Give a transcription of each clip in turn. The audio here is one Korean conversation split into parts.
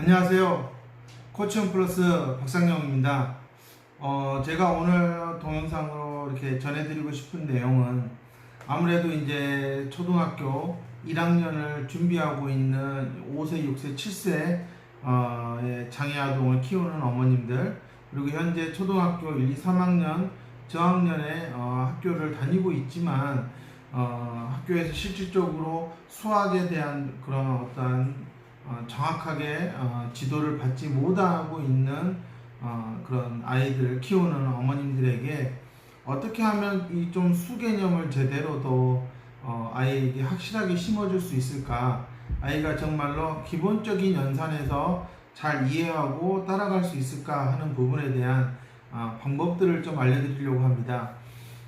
안녕하세요. 코치원 플러스 박상영입니다. 제가 오늘 동영상으로 이렇게 전해드리고 싶은 내용은 아무래도 이제 초등학교 1학년을 준비하고 있는 5세, 6세, 7세 의 장애아동을 키우는 어머님들, 그리고 현재 초등학교 1, 2, 3학년 저학년에 학교를 다니고 있지만 학교에서 실질적으로 수학에 대한 그런 어떤 정확하게 지도를 받지 못하고 있는 그런 아이들을 키우는 어머님들에게 어떻게 하면 이 좀 수개념을 제대로 더 아이에게 확실하게 심어줄 수 있을까, 아이가 정말로 기본적인 연산에서 잘 이해하고 따라갈 수 있을까 하는 부분에 대한 방법들을 좀 알려드리려고 합니다.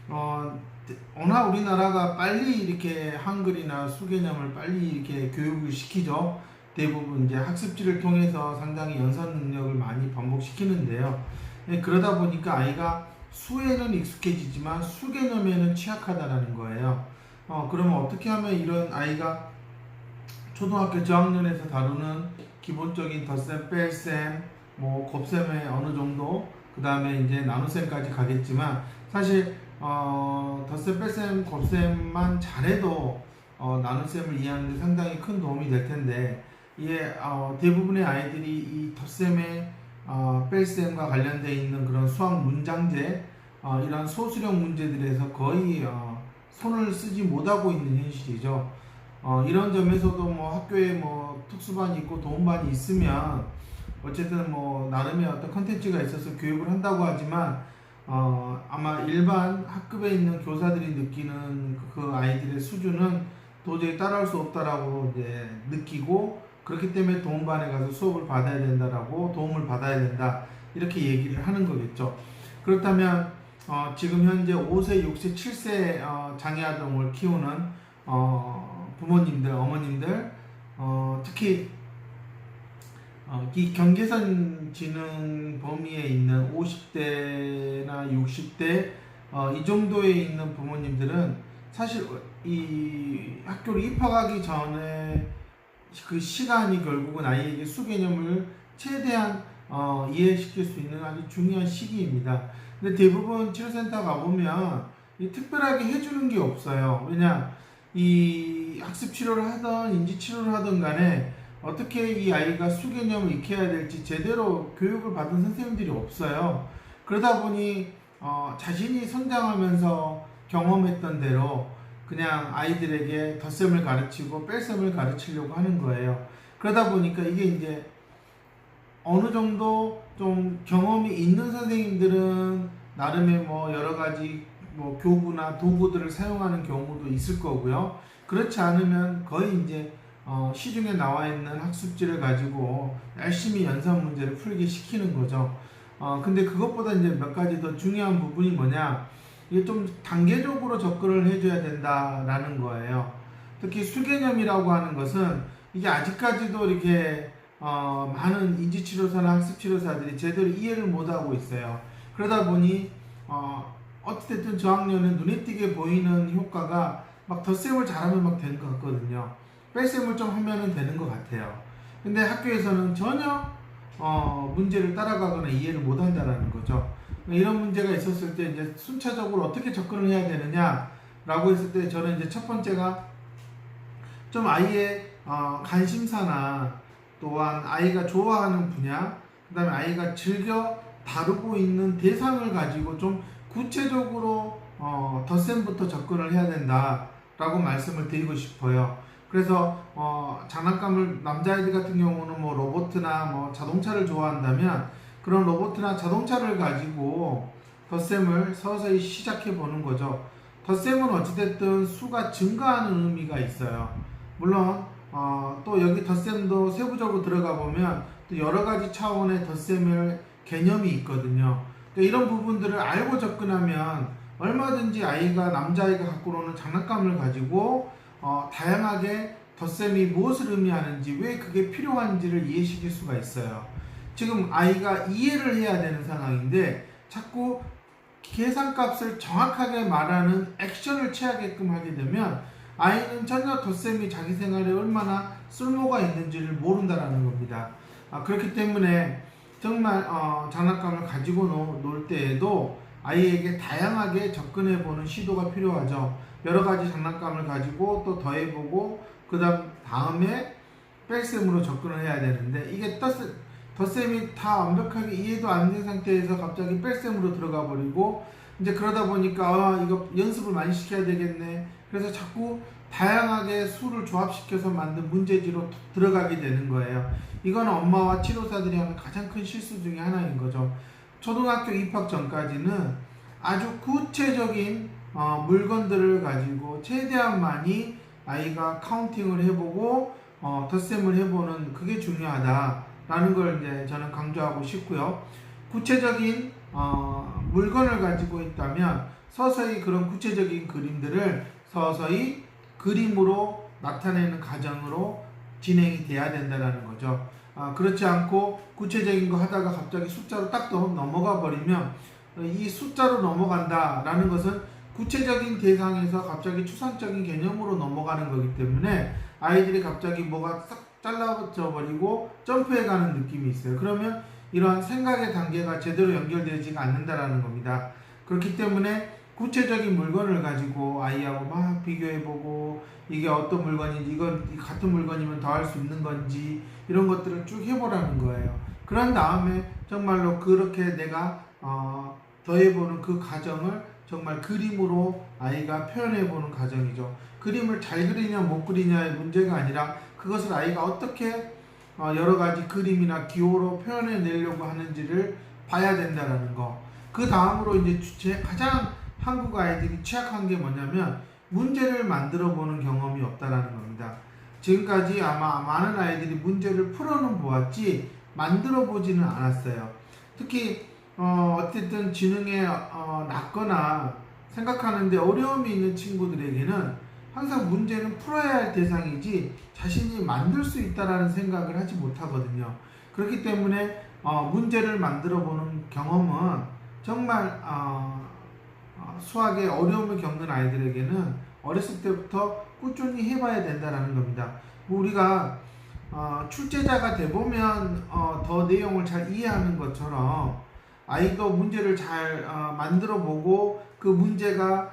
워낙 우리나라가 빨리 이렇게 한글이나 수개념을 빨리 이렇게 교육을 시키죠. 대부분 이제 학습지를 통해서 상당히 연산 능력을 많이 반복시키는데요. 그러다 보니까 아이가 수에는 익숙해지지만 수개념에는 취약하다라는 거예요. 그러면 어떻게 하면 이런 아이가 초등학교 저학년에서 다루는 기본적인 덧셈, 뺄셈, 뭐 곱셈에 어느 정도, 그 다음에 이제 나눗셈까지 가겠지만 사실 덧셈, 뺄셈, 곱셈만 잘해도 나눗셈을 이해하는 데 상당히 큰 도움이 될 텐데, 이게 대부분의 아이들이 이 덧셈에 뺄셈과 관련되어 있는 그런 수학 문장제, 이런 소수령 문제들에서 거의 손을 쓰지 못하고 있는 현실이죠. 이런 점에서도 뭐 학교에 뭐 특수반이 있고 도움반이 있으면 어쨌든 뭐 나름의 어떤 컨텐츠가 있어서 교육을 한다고 하지만 아마 일반 학급에 있는 교사들이 느끼는 그 아이들의 수준은 도저히 따라올 수 없다라고 이제 느끼고, 그렇기 때문에 도움반에 가서 수업을 받아야 된다라고, 도움을 받아야 된다 이렇게 얘기를 하는 거겠죠. 그렇다면 지금 현재 5세, 6세, 7세 장애아동을 키우는 부모님들, 어머님들, 특히 이 경계선 지능 범위에 있는 50대나 60대 이 정도에 있는 부모님들은 사실 이 학교를 입학하기 전에 그 시간이 결국은 아이에게 수개념을 최대한 이해시킬 수 있는 아주 중요한 시기입니다. 근데 대부분 치료센터 가보면 특별하게 해주는 게 없어요. 왜냐, 이 학습 치료를 하든 인지 치료를 하든 간에 어떻게 이 아이가 수개념을 익혀야 될지 제대로 교육을 받은 선생님들이 없어요. 그러다 보니 자신이 성장하면서 경험했던 대로 그냥 아이들에게 덧셈을 가르치고 뺄셈을 가르치려고 하는 거예요. 그러다 보니까 이게 이제 어느 정도 좀 경험이 있는 선생님들은 나름의 뭐 여러 가지 뭐 교구나 도구들을 사용하는 경우도 있을 거고요. 그렇지 않으면 거의 이제 시중에 나와 있는 학습지를 가지고 열심히 연산 문제를 풀게 시키는 거죠. 근데 그것보다 이제 몇 가지 더 중요한 부분이 뭐냐, 이게 좀 단계적으로 접근을 해줘야 된다라는 거예요. 특히 수개념이라고 하는 것은 이게 아직까지도 이렇게 많은 인지치료사나 학습치료사들이 제대로 이해를 못하고 있어요. 그러다 보니 어찌됐든 저학년은 눈에 띄게 보이는 효과가 막 덧셈을 잘하면 막 되는 것 같거든요. 뺄셈을 좀 하면 되는 것 같아요. 근데 학교에서는 전혀 문제를 따라가거나 이해를 못한다는 거죠. 이런 문제가 있었을 때 이제 순차적으로 어떻게 접근을 해야 되느냐라고 했을 때, 저는 이제 첫 번째가 좀 아이의 관심사나 또한 아이가 좋아하는 분야, 그 다음에 아이가 즐겨 다루고 있는 대상을 가지고 좀 구체적으로 덧셈부터 접근을 해야 된다라고 말씀을 드리고 싶어요. 그래서 장난감을, 남자아이들 같은 경우는 뭐 로봇이나 뭐 자동차를 좋아한다면 그런 로봇이나 자동차를 가지고 덧셈을 서서히 시작해 보는 거죠. 덧셈은 어찌됐든 수가 증가하는 의미가 있어요. 물론 또 여기 덧셈도 세부적으로 들어가 보면 또 여러 가지 차원의 덧셈의 개념이 있거든요. 그러니까 이런 부분들을 알고 접근하면 얼마든지 아이가, 남자아이가 갖고 노는 장난감을 가지고 다양하게 덧셈이 무엇을 의미하는지, 왜 그게 필요한지를 이해시킬 수가 있어요. 지금 아이가 이해를 해야 되는 상황인데 자꾸 계산값을 정확하게 말하는 액션을 취하게끔 하게 되면 아이는 전혀 덧셈이 자기 생활에 얼마나 쓸모가 있는지를 모른다는 겁니다. 그렇기 때문에 정말 장난감을 가지고 놀 때에도 아이에게 다양하게 접근해보는 시도가 필요하죠. 여러 가지 장난감을 가지고 또 더해보고 그 다음에 뺄셈으로 접근을 해야 되는데, 이게 덧셈이 다 완벽하게 이해도 안 된 상태에서 갑자기 뺄셈으로 들어가 버리고, 이제 그러다 보니까 이거 연습을 많이 시켜야 되겠네. 그래서 자꾸 다양하게 수를 조합시켜서 만든 문제지로 들어가게 되는 거예요. 이건 엄마와 치료사들이 하는 가장 큰 실수 중에 하나인 거죠. 초등학교 입학 전까지는 아주 구체적인 물건들을 가지고 최대한 많이 아이가 카운팅을 해보고 덧셈을 해보는, 그게 중요하다라는 걸 이제 저는 강조하고 싶고요. 구체적인 물건을 가지고 있다면 서서히 그런 구체적인 그림들을 서서히 그림으로 나타내는 과정으로 진행이 돼야 된다는 거죠. 그렇지 않고 구체적인 거 하다가 갑자기 숫자로 딱 넘어가 버리면, 이 숫자로 넘어간다라는 것은 구체적인 대상에서 갑자기 추상적인 개념으로 넘어가는 거기 때문에 아이들이 갑자기 뭐가 싹 잘라져 버리고 점프해 가는 느낌이 있어요. 그러면 이러한 생각의 단계가 제대로 연결되지가 않는다라는 겁니다. 그렇기 때문에 구체적인 물건을 가지고 아이하고 막 비교해보고, 이게 어떤 물건인지, 이건 같은 물건이면 더 할 수 있는 건지, 이런 것들을 쭉 해보라는 거예요. 그런 다음에 정말로 그렇게 내가 더해보는 그 과정을 정말 그림으로 아이가 표현해보는 과정이죠. 그림을 잘 그리냐 못 그리냐의 문제가 아니라 그것을 아이가 어떻게 여러 가지 그림이나 기호로 표현해내려고 하는지를 봐야 된다는 거. 그 다음으로 이제 가장 한국 아이들이 취약한 게 뭐냐면 문제를 만들어 보는 경험이 없다라는 겁니다. 지금까지 아마 많은 아이들이 문제를 풀어는 보았지 만들어 보지는 않았어요. 특히 어쨌든 지능에 낮거나 생각하는데 어려움이 있는 친구들에게는 항상 문제는 풀어야 할 대상이지 자신이 만들 수 있다라는 생각을 하지 못하거든요. 그렇기 때문에 문제를 만들어 보는 경험은 정말 수학에 어려움을 겪는 아이들에게는 어렸을 때부터 꾸준히 해봐야 된다는 겁니다. 우리가 출제자가 돼보면 더 내용을 잘 이해하는 것처럼 아이도 문제를 잘 만들어 보고 그 문제가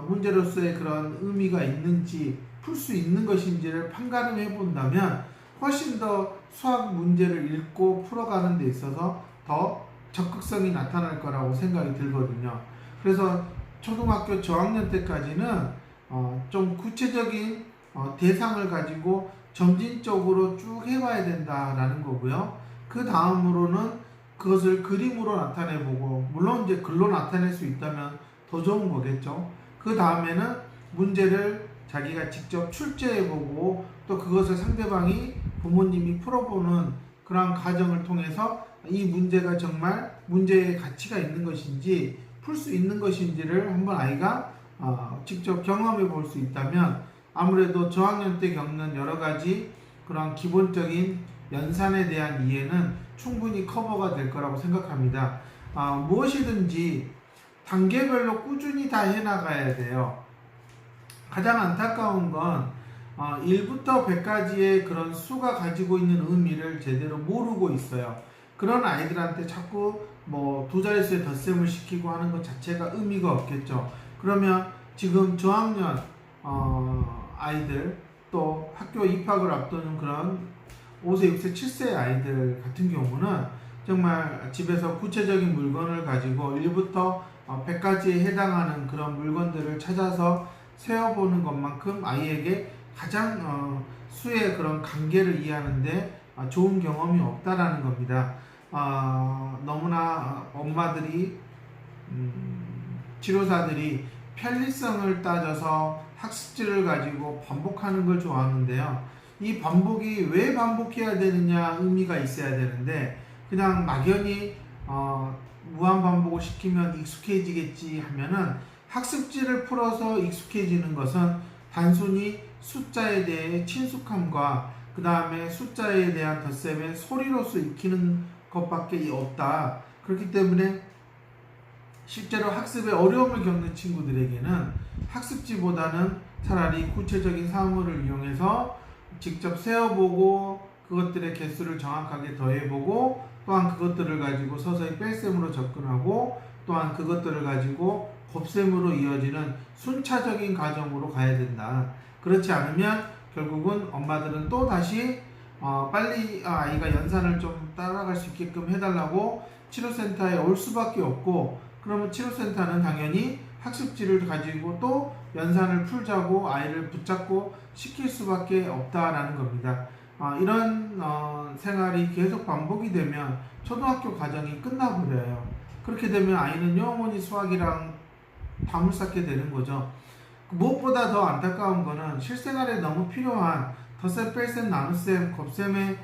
문제로서의 그런 의미가 있는지, 풀 수 있는 것인지를 판가름해 본다면 훨씬 더 수학 문제를 읽고 풀어가는 데 있어서 더 적극성이 나타날 거라고 생각이 들거든요. 그래서 초등학교 저학년 때까지는 좀 구체적인 대상을 가지고 점진적으로 쭉 해봐야 된다라는 거고요. 그 다음으로는 그것을 그림으로 나타내보고, 물론 이제 글로 나타낼 수 있다면 더 좋은 거겠죠. 그 다음에는 문제를 자기가 직접 출제해보고 또 그것을 상대방이, 부모님이 풀어보는 그런 과정을 통해서 이 문제가 정말 문제의 가치가 있는 것인지 풀 수 있는 것인지를 한번 아이가 직접 경험해 볼 수 있다면 아무래도 저학년 때 겪는 여러 가지 그런 기본적인 연산에 대한 이해는 충분히 커버가 될 거라고 생각합니다. 무엇이든지 단계별로 꾸준히 다 해나가야 돼요. 가장 안타까운 건 1부터 100까지의 그런 수가 가지고 있는 의미를 제대로 모르고 있어요. 그런 아이들한테 자꾸 뭐 두 자릿수에 덧셈을 시키고 하는 것 자체가 의미가 없겠죠. 그러면 지금 저학년 아이들, 또 학교 입학을 앞두는 그런 5세, 6세, 7세 아이들 같은 경우는 정말 집에서 구체적인 물건을 가지고 1부터 100까지에 해당하는 그런 물건들을 찾아서 세어보는 것만큼 아이에게 가장 수의 그런 관계를 이해하는데 좋은 경험이 없다라는 겁니다. 너무나 엄마들이, 치료사들이 편리성을 따져서 학습지를 가지고 반복하는 걸 좋아하는데요. 이 반복이 왜 반복해야 되느냐 의미가 있어야 되는데, 그냥 막연히 무한 반복을 시키면 익숙해지겠지 하면은, 학습지를 풀어서 익숙해지는 것은 단순히 숫자에 대해 친숙함과 그 다음에 숫자에 대한 덧셈의 소리로서 익히는 것밖에 없다. 그렇기 때문에 실제로 학습에 어려움을 겪는 친구들에게는 학습지보다는 차라리 구체적인 사물을 이용해서 직접 세어보고 그것들의 개수를 정확하게 더해보고 또한 그것들을 가지고 서서히 뺄셈으로 접근하고 또한 그것들을 가지고 곱셈으로 이어지는 순차적인 과정으로 가야 된다. 그렇지 않으면 결국은 엄마들은 또 다시 빨리 아이가 연산을 좀 따라갈 수 있게끔 해달라고 치료센터에 올 수밖에 없고, 그러면 치료센터는 당연히 학습지를 가지고 또 연산을 풀자고 아이를 붙잡고 시킬 수밖에 없다라는 겁니다. 이런 생활이 계속 반복이 되면 초등학교 과정이 끝나버려요. 그렇게 되면 아이는 영원히 수학이랑 담을 쌓게 되는 거죠. 무엇보다 더 안타까운 거는 실생활에 너무 필요한 덧셈, 뺄셈, 나눗셈, 곱셈을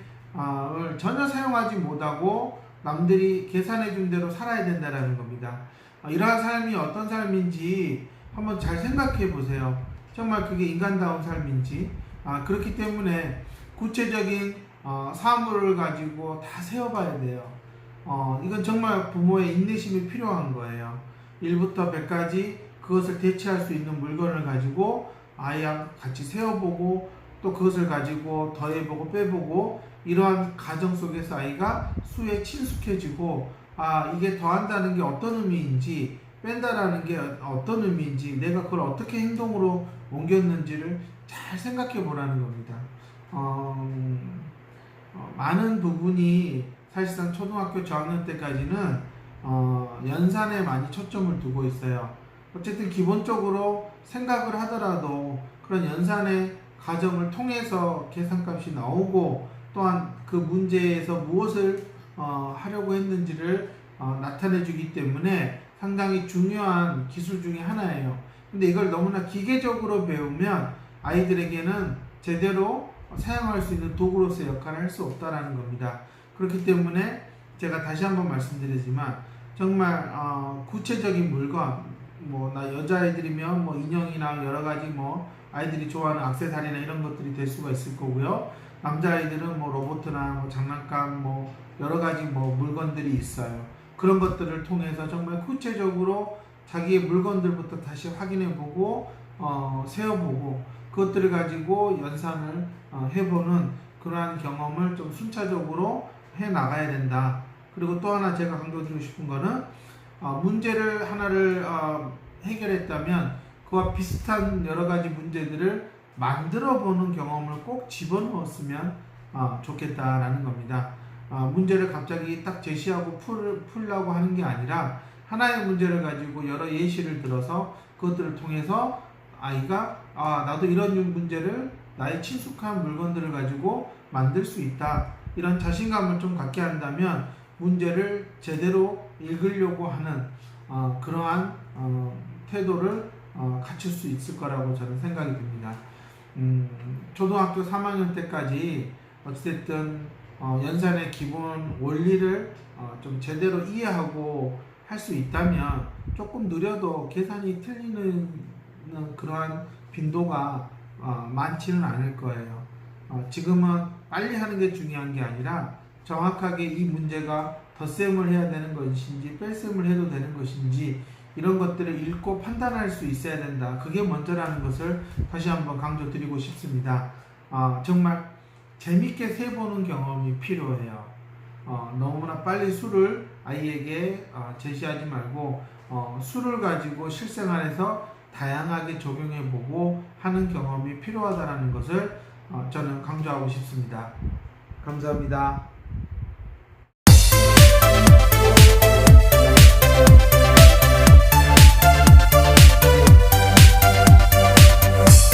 전혀 사용하지 못하고 남들이 계산해 준 대로 살아야 된다는 겁니다. 이러한 삶이 어떤 삶인지 한번 잘 생각해 보세요. 정말 그게 인간다운 삶인지. 그렇기 때문에 구체적인 사물을 가지고 다 세어봐야 돼요. 이건 정말 부모의 인내심이 필요한 거예요. 1부터 100까지 그것을 대체할 수 있는 물건을 가지고 아이와 같이 세어보고 또 그것을 가지고 더해보고 빼보고, 이러한 과정 속에서 아이가 수에 친숙해지고 이게 더한다는 게 어떤 의미인지 뺀다라는 게 어떤 의미인지 내가 그걸 어떻게 행동으로 옮겼는지를 잘 생각해 보라는 겁니다. 많은 부분이 사실상 초등학교 저학년 때까지는 연산에 많이 초점을 두고 있어요. 어쨌든 기본적으로 생각을 하더라도 그런 연산의 과정을 통해서 계산값이 나오고 또한 그 문제에서 무엇을 하려고 했는지를 나타내 주기 때문에 상당히 중요한 기술 중에 하나예요. 근데 이걸 너무나 기계적으로 배우면 아이들에게는 제대로 사용할 수 있는 도구로서의 역할을 할 수 없다라는 겁니다. 그렇기 때문에 제가 다시 한번 말씀드리지만 정말 구체적인 물건, 나 여자아이들이면 인형이나 여러가지 아이들이 좋아하는 액세서리나 이런 것들이 될 수가 있을 거고요. 남자아이들은 로봇이나 장난감 여러가지 물건들이 있어요. 그런 것들을 통해서 정말 구체적으로 자기의 물건들부터 다시 확인해보고 세어보고 그것들을 가지고 연산을 해보는 그러한 경험을 좀 순차적으로 해 나가야 된다. 그리고 또 하나 제가 강조드리고 싶은 거는 문제를 하나를 해결했다면 그와 비슷한 여러 가지 문제들을 만들어 보는 경험을 꼭 집어넣었으면 좋겠다라는 겁니다. 문제를 갑자기 딱 제시하고 풀려고 하는 게 아니라 하나의 문제를 가지고 여러 예시를 들어서 그것들을 통해서 아이가 나도 이런 문제를 나의 친숙한 물건들을 가지고 만들 수 있다, 이런 자신감을 좀 갖게 한다면 문제를 제대로 읽으려고 하는 그러한 태도를 갖출 수 있을 거라고 저는 생각이 듭니다. 초등학교 3학년 때까지 어찌됐든 연산의 기본 원리를 좀 제대로 이해하고 할 수 있다면 조금 느려도 계산이 틀리는 그러한 빈도가 많지는 않을 거예요. 지금은 빨리 하는 게 중요한 게 아니라 정확하게 이 문제가 덧셈을 해야 되는 것인지 뺄셈을 해도 되는 것인지 이런 것들을 읽고 판단할 수 있어야 된다. 그게 먼저라는 것을 다시 한번 강조드리고 싶습니다. 정말 재밌게 세보는 경험이 필요해요. 너무나 빨리 수를 아이에게 제시하지 말고 수를 가지고 실생활에서 다양하게 적용해보고 하는 경험이 필요하다는 것을 저는 강조하고 싶습니다. 감사합니다.